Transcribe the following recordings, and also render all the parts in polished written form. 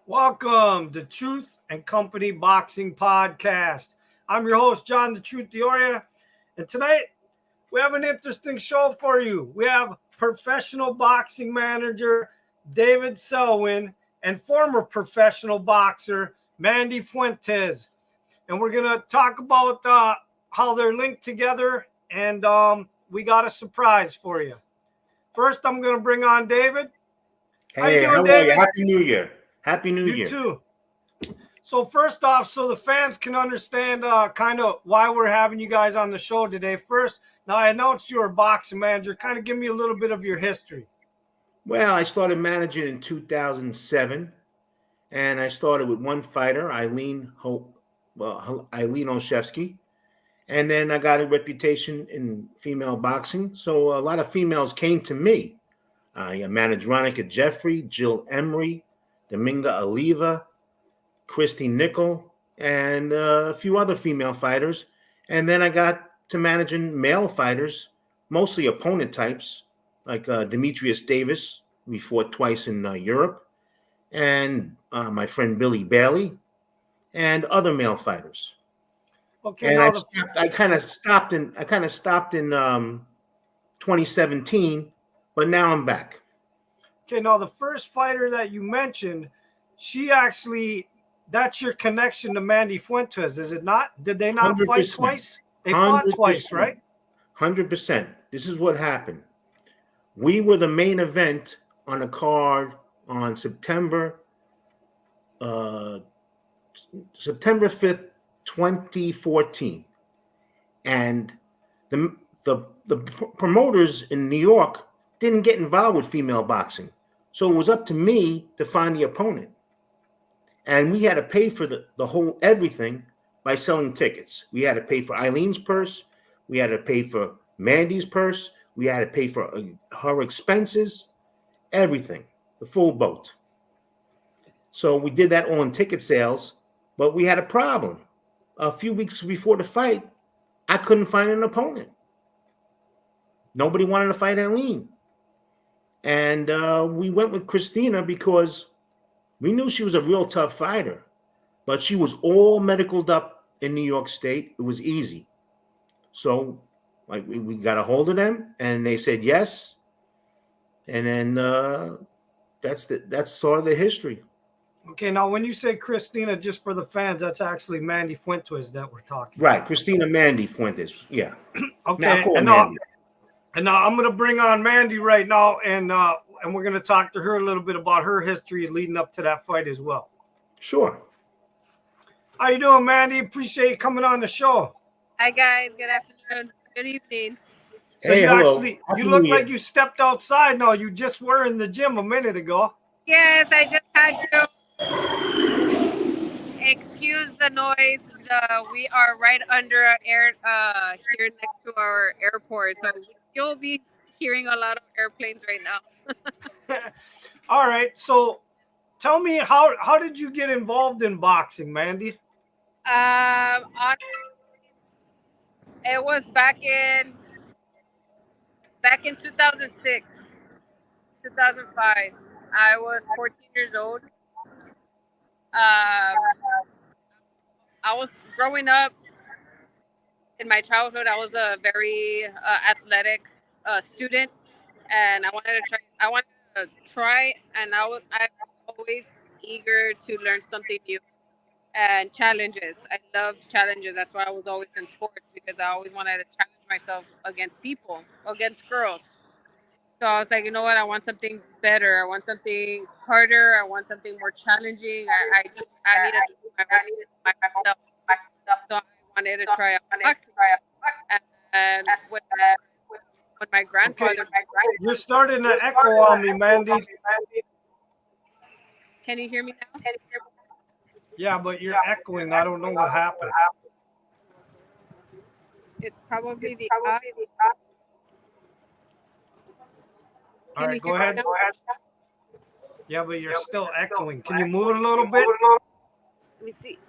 Welcome to Truth and Company Boxing Podcast. I'm your host, John the Truth Dioria, and tonight we have an interesting show for you. We have professional boxing manager David Selwyn and former professional boxer Mandy Fuentes, and we're going to talk about how they're linked together, and we got a surprise for you. First, I'm going to bring on David. Hey, how are you? Happy New Year. Happy New Year. You too. So first off, so the fans can understand kind of why we're having you guys on the show today. First, now I announced you're a boxing manager. Kind of give me a little bit of your history. Well, I started managing in 2007, and I started with one fighter, Eileen Olszewski, and then I got a reputation in female boxing. So a lot of females came to me. I managed Ronica Jeffrey, Jill Emery, Dominga Oliva, Christy Nickel, and a few other female fighters. And then I got to managing male fighters, mostly opponent types, like Demetrius Davis. We fought twice in Europe. And my friend Billy Bailey, and other male fighters. Okay, and now I kind of stopped in 2017, but now I'm back. Okay, now the first fighter that you mentioned, that's your connection to Mandy Fuentes, is it not? Did they not 100%. fight twice? They fought twice, right? 100%. This is what happened. We were the main event on a card on September 5th, 2014. And the promoters in New York didn't get involved with female boxing. So it was up to me to find the opponent. And we had to pay for the whole everything by selling tickets. We had to pay for Eileen's purse. We had to pay for Mandy's purse. We had to pay for her expenses, everything, the full boat. So we did that all in ticket sales, but we had a problem. A few weeks before the fight, I couldn't find an opponent. Nobody wanted to fight Eileen. And we went with Christina because we knew she was a real tough fighter, but she was all medicaled up in New York State. It was easy. So we got a hold of them, and they said yes. And then that's sort of the history. Okay, now when you say Christina, just for the fans, that's actually Mandy Fuentes that we're talking Right, about. Christina Mandy Fuentes, yeah. Okay, and now I'm going to bring on Mandy right now, and we're going to talk to her a little bit about her history leading up to that fight as well. Sure. How you doing, Mandy? Appreciate you coming on the show. Hi, guys. Good afternoon. Good evening. So hey, you look like you stepped outside now. You just were in the gym a minute ago. Yes, I just had to excuse the noise. We are right under here next to our airport, so you'll be hearing a lot of airplanes right now. All right. So tell me, how did you get involved in boxing, Mandy? It was back in 2006, 2005. I was 14 years old. I was growing up. In my childhood, I was a very athletic student, and I wanted to try, and I was always eager to learn something new and challenges. I loved challenges. That's why I was always in sports, because I always wanted to challenge myself against people, against girls. So I was like, you know what? I want something better. I want something harder. I want something more challenging. I needed to do myself. So I wanted to try out boxing. And when my grandfather... Okay. You're starting to echo on me, Mandy. Can you hear me now? Yeah, but you're echoing. I don't know what happened. It's probably the app. All right, go ahead. Yeah, but you're still echoing. Can you move it a little bit? Let me see.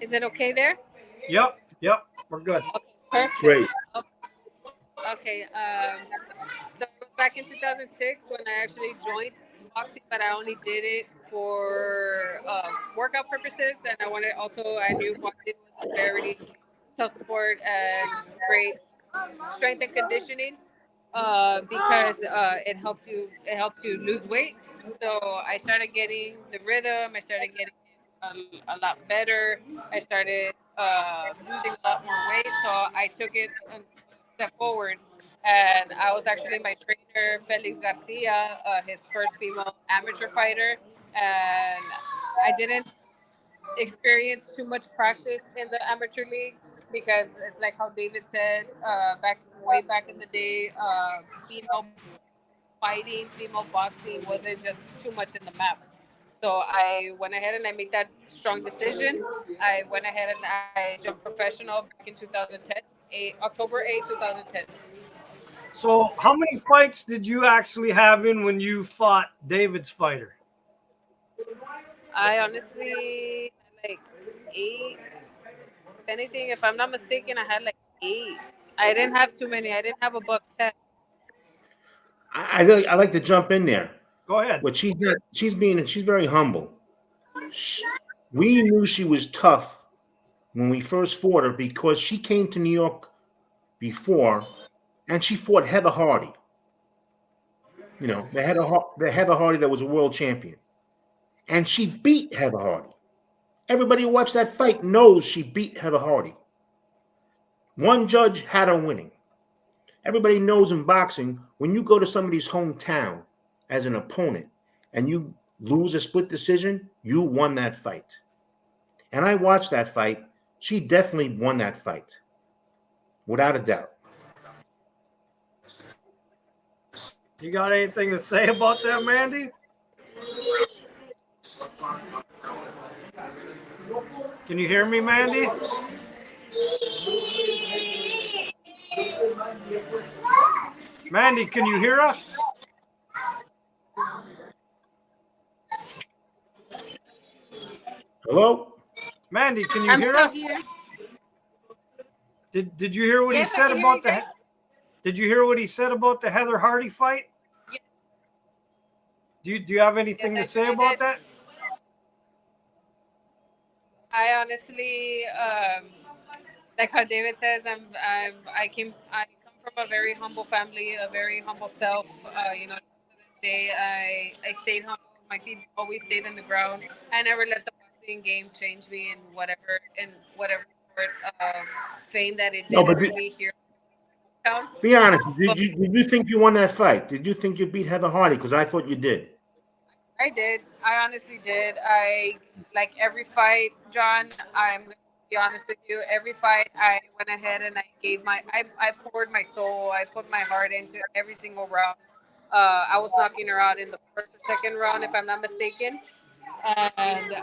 Is it okay there? Yep, we're good. Okay, perfect. Great. Okay, so it was back in 2006 when I actually joined boxing, but I only did it for workout purposes, and I knew boxing was a very tough sport and great strength and conditioning because it helped you lose weight. So I started getting the rhythm. I started getting a lot better. I started losing a lot more weight. So I took it a step forward. And I was actually my trainer, Felix Garcia, his first female amateur fighter. And I didn't experience too much practice in the amateur league because it's like how David said back in the day, female fighting, female boxing wasn't just too much in the map. So I went ahead and I made that strong decision. I went ahead and I jumped professional back in 2010, October 8, 2010. So, how many fights did you actually have in when you fought David's fighter? I honestly had like 8. If anything, if I'm not mistaken, I had like 8. I didn't have too many. I didn't have above 10. I like to jump in there. Go ahead. But she's very humble. Sh We knew she was tough when we first fought her because she came to New York before, and she fought Heather Hardy. You know, the Heather Hardy that was a world champion, and she beat Heather Hardy. Everybody who watched that fight knows she beat Heather Hardy. One judge had her winning. Everybody knows in boxing, when you go to somebody's hometown as an opponent and you lose a split decision, you won that fight. And I watched that fight. She definitely won that fight, without a doubt. You got anything to say about that, Mandy? Can you hear me, Mandy? Mandy, can you hear us? Hello? Mandy, can you I'm hear still us? here. Did you hear what he Yes, I said can hear about you the? guys. Did you hear what he said about the Heather Hardy fight? Yes, Do you have anything to yes, say I about did. that? I honestly, like how David says, I come from a very humble family, a very humble self. To this day, I stayed humble. My feet always stayed in the ground. I never let the boxing game change me in whatever sort of fame that it No, did but for me here in town. be honest. But Did you think you won that fight? Did you think you beat Heather Hardy? Because I thought you did. I did. I honestly did. I like every fight, John. I'm gonna be honest with you. Every fight, I went ahead and I poured my soul. I put my heart into every single round. I was knocking her out in the first or second round, if I'm not mistaken. And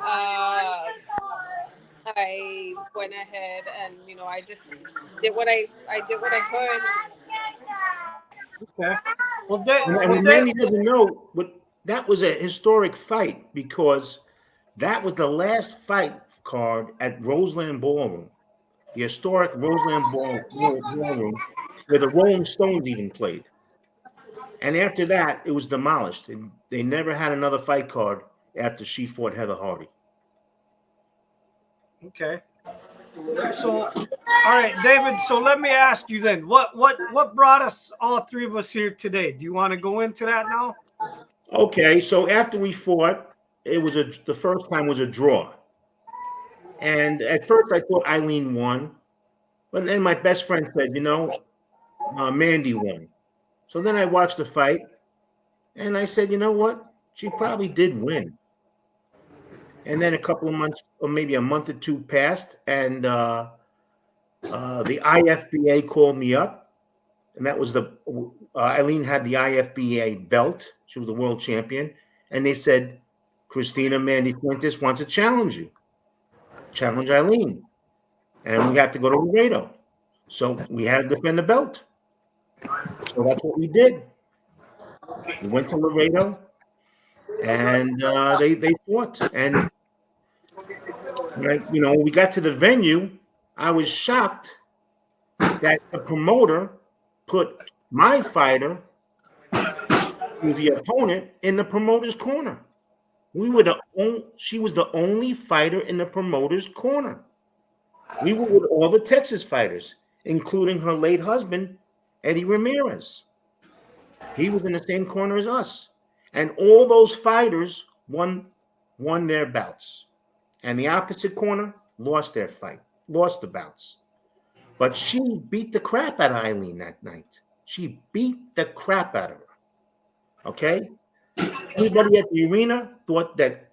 I went ahead and I just did what I could. Okay. Well, And what Mandy doesn't know, but that was a historic fight because that was the last fight card at Roseland Ballroom, the historic Ballroom, where the Rolling Stones even played. And after that, it was demolished. And they never had another fight card after she fought Heather Hardy. Okay. So, all right, David. So let me ask you then, what brought us all three of us here today? Do you want to go into that now? Okay, so after we fought, the first time was a draw. And at first I thought Eileen won, but then my best friend said, Mandy won. So then I watched the fight, and I said, you know what? She probably did win. And then a couple of months, or maybe a month or two passed, and the IFBA called me up, and that was Eileen had the IFBA belt. She was the world champion, and they said, Christina Mandy Fuentes wants to challenge you, challenge Eileen, and we have to go to Laredo. So we had to defend the belt. So that's what we did. We went to Laredo, and they fought. And when we got to the venue, I was shocked that the promoter put my fighter was the opponent in the promoter's corner. She was the only fighter in the promoter's corner. We were with all the Texas fighters, including her late husband, Eddie Ramirez. He was in the same corner as us. And all those fighters won their bouts. And the opposite corner lost the bouts. But she beat the crap out of Eileen that night. She beat the crap out of her. Okay? Everybody at the arena thought that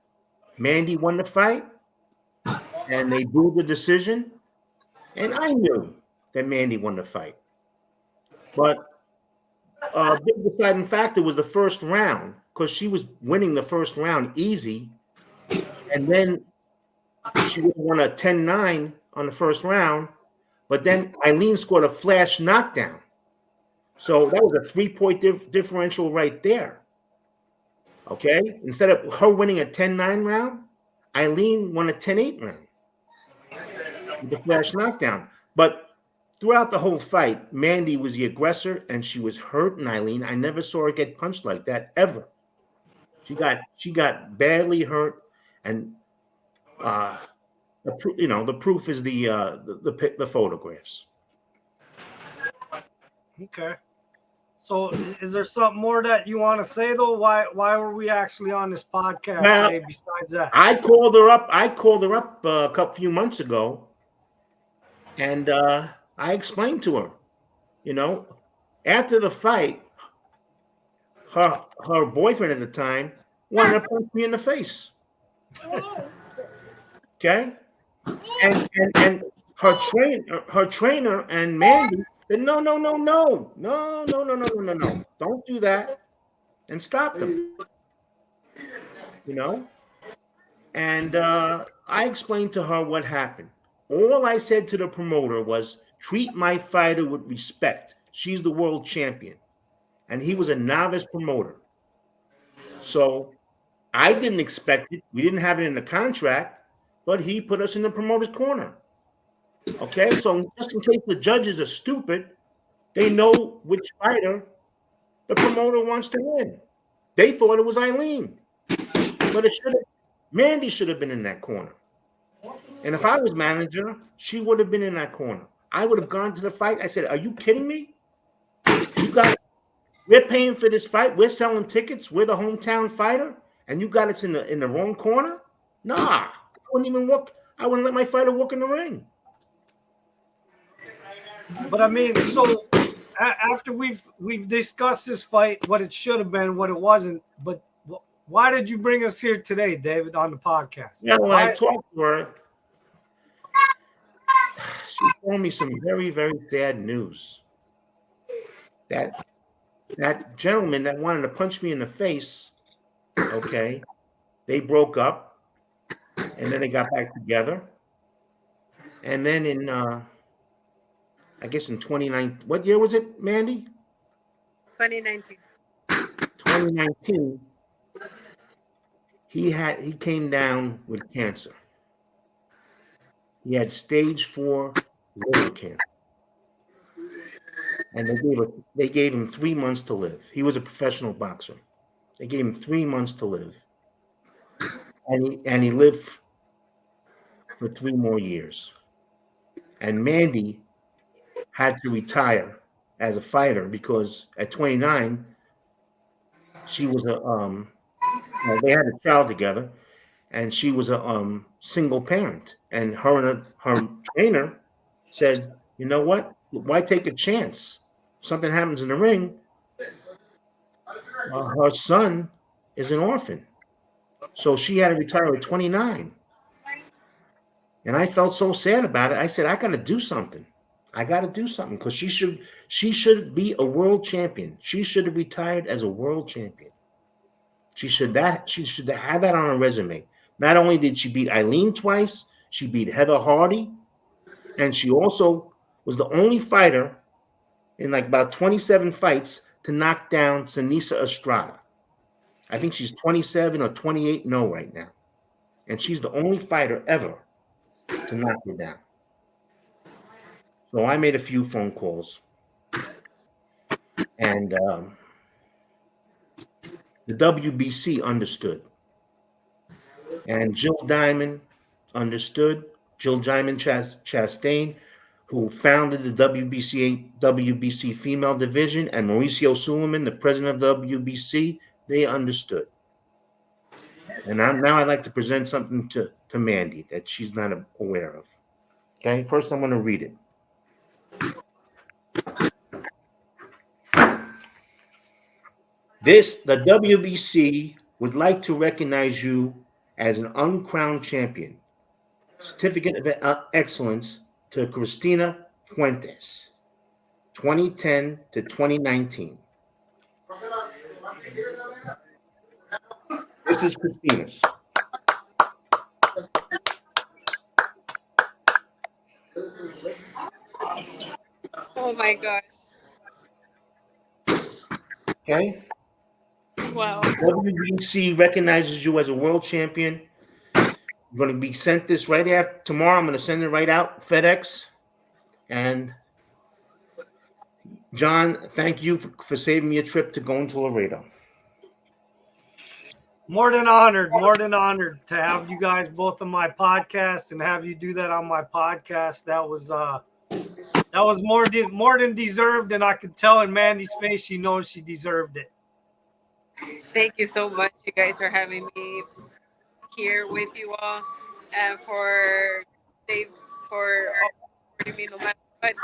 Mandy won the fight, and they booed the decision. And I knew that Mandy won the fight. But a big deciding factor was the first round, because she was winning the first round easy. And then she would have won a 10-9 on the first round. But then Eileen scored a flash knockdown. So that was a 3-point differential right there. Okay? Instead of her winning a 10-9 round, Eileen won a 10-8 round with the flash knockdown. But throughout the whole fight, Mandy was the aggressor, and she was hurting Eileen. I never saw her get punched like that ever. She got badly hurt, and the proof is the photographs. Okay. So, is there something more that you want to say though? Why were we actually on this podcast today? Besides that, I called her up a few months ago, and I explained to her, after the fight, her boyfriend at the time wanted to punch me in the face. Okay, and her trainer and Mandy said, no, don't do that, and stop them. And I explained to her what happened. All I said to the promoter was, treat my fighter with respect. She's the world champion. And he was a novice promoter. So I didn't expect it. We didn't have it in the contract, but he put us in the promoter's corner. Okay, so just in case the judges are stupid, they know which fighter the promoter wants to win. They thought it was Eileen. But Mandy should have been in that corner. And if I was manager, she would have been in that corner. I would have gone to the fight. I said, are you kidding me? We're paying for this fight. We're selling tickets. We're the hometown fighter. And you got us in the wrong corner? Nah, I wouldn't even walk. I wouldn't let my fighter walk in the ring. But I mean, so after we've discussed this fight, what it should have been, what it wasn't, but why did you bring us here today, David, on the podcast? Yeah, when I talked to her, she told me some very, very sad news. That gentleman that wanted to punch me in the face, okay, they broke up, and then they got back together. And then in, I guess in 2019, what year was it, Mandy? 2019. 2019. He came down with cancer. He had stage 4 liver cancer. And they gave him 3 months to live. He was a professional boxer. They gave him 3 months to live. And he lived for 3 more years. And Mandy had to retire as a fighter because at 29, she was they had a child together, and she was a single parent. And her trainer said, you know what? Why take a chance? Something happens in the ring. Her son is an orphan. So she had to retire at 29. And I felt so sad about it. I said, I got to do something. I got to do something because she should be a world champion. She should have retired as a world champion. She should have that on her resume. Not only did she beat Eileen twice, she beat Heather Hardy, and she also was the only fighter in like about 27 fights to knock down Sinisa Estrada. I think she's 27 or 28-0 right now. And she's the only fighter ever to knock her down. So I made a few phone calls. And The WBC understood. And Jill Diamond understood. Jill Diamond Chastain, who founded the WBC female division, and Mauricio Suleiman, the president of the WBC, they understood. And now I'd like to present something to Mandy that she's not aware of. Okay, first I'm going to read it. The WBC would like to recognize you as an uncrowned champion. Certificate of Excellence to Cristina Fuentes, 2010 to 2019. This is Christina's. Oh my gosh. Okay? Wow. WBC recognizes you as a world champion. I'm going to be sent this right after tomorrow. I'm going to send it right out, FedEx. And John, thank you for saving me a trip to going to Laredo. More than honored to have you guys both on my podcast and have you do that on my podcast. That was more than deserved, and I could tell in Mandy's face she knows she deserved it. Thank you so much, you guys, for having me here with you all, and for Dave for supporting me no matter what.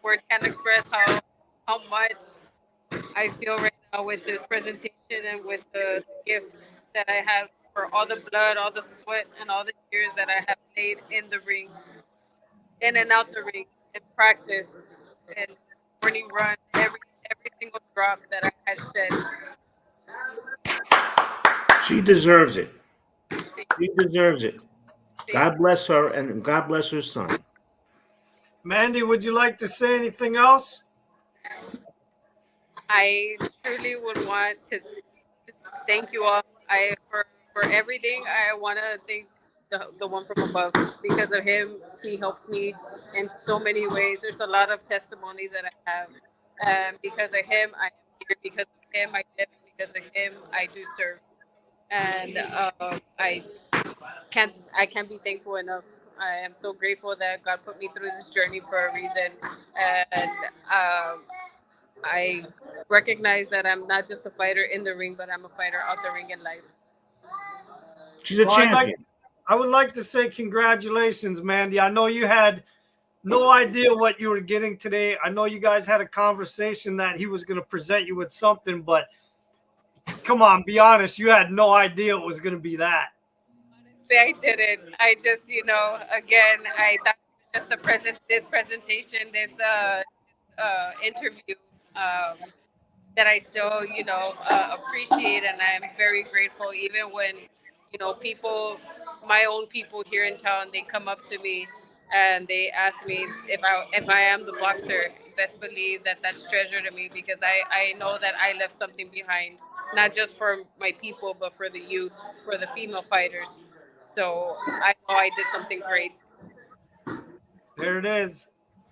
Words can't express how much I feel right now with this presentation and with the gift that I have for all the blood, all the sweat, and all the tears that I have laid in the ring, in and out the ring, in practice, and morning run, every single drop that I had shed. She deserves it. She deserves it. God bless her, and God bless her son. Mandy, would you like to say anything else? I truly would want to just thank you all. For everything. I want to thank the one from above. Because of him, he helped me in so many ways. There's a lot of testimonies that I have. Because of him, I am here. Because of him, I live. Because of him, I do serve. And I can't be thankful enough. I am so grateful that God put me through this journey for a reason. And I recognize that I'm not just a fighter in the ring, but I'm a fighter out the ring in life. She's a champion. I would like to say congratulations, Mandy. I know you had no idea what you were getting today. I know you guys had a conversation that he was going to present you with something, but come on, be honest. You had no idea it was going to be that. Honestly, I didn't. I just, again, I thought it was just this presentation, this interview that I still, appreciate, and I'm very grateful. Even when, people, my own people here in town, they come up to me and they ask me if I am the boxer. Best believe that that's treasure to me, because I know that I left something behind, not just for my people, but for the youth, for the female fighters. So I know I did something great. There it is.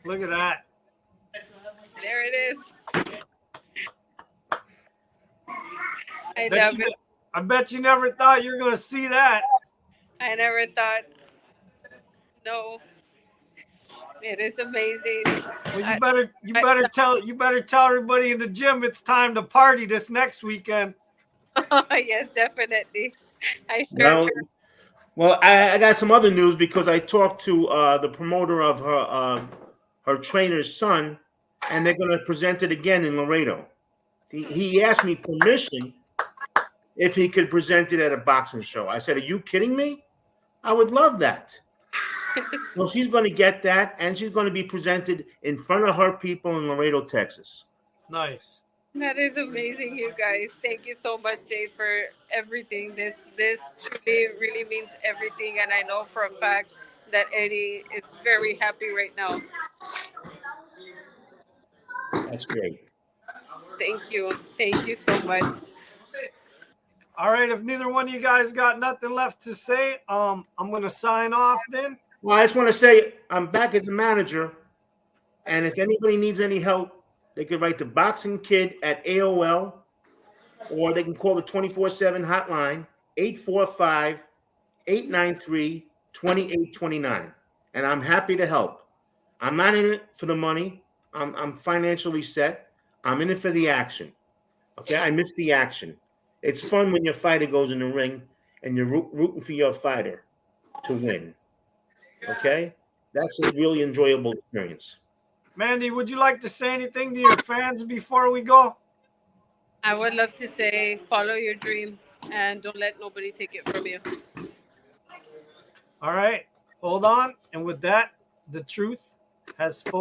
Look at that. There it is. I love it. I bet you never thought you were going to see that. I never thought. No. It is amazing. Well, you better tell everybody in the gym it's time to party this next weekend. Yes, definitely. I sure. Well, I got some other news, because I talked to the promoter of her trainer's son, and they're going to present it again in Laredo. He asked me permission if he could present it at a boxing show. I said, "Are you kidding me? I would love that." Well, she's going to get that, and she's going to be presented in front of her people in Laredo, Texas. Nice. That is amazing, you guys. Thank you so much, Dave, for everything. This truly really means everything, and I know for a fact that Eddie is very happy right now. That's great. Thank you. Thank you so much. All right, if neither one of you guys got nothing left to say, I'm going to sign off then. Well, I just want to say I'm back as a manager, and if anybody needs any help, they could write to Boxing Kid at AOL, or they can call the 24/7 hotline, 845-893-2829. And I'm happy to help. I'm not in it for the money. I'm financially set. I'm in it for the action. Okay, I miss the action. It's fun when your fighter goes in the ring and you're rooting for your fighter to win. Okay, that's a really enjoyable experience. Mandy, would you like to say anything to your fans before we go? I would love to say follow your dreams and don't let nobody take it from you. All right, hold on. And with that, the truth has spoken.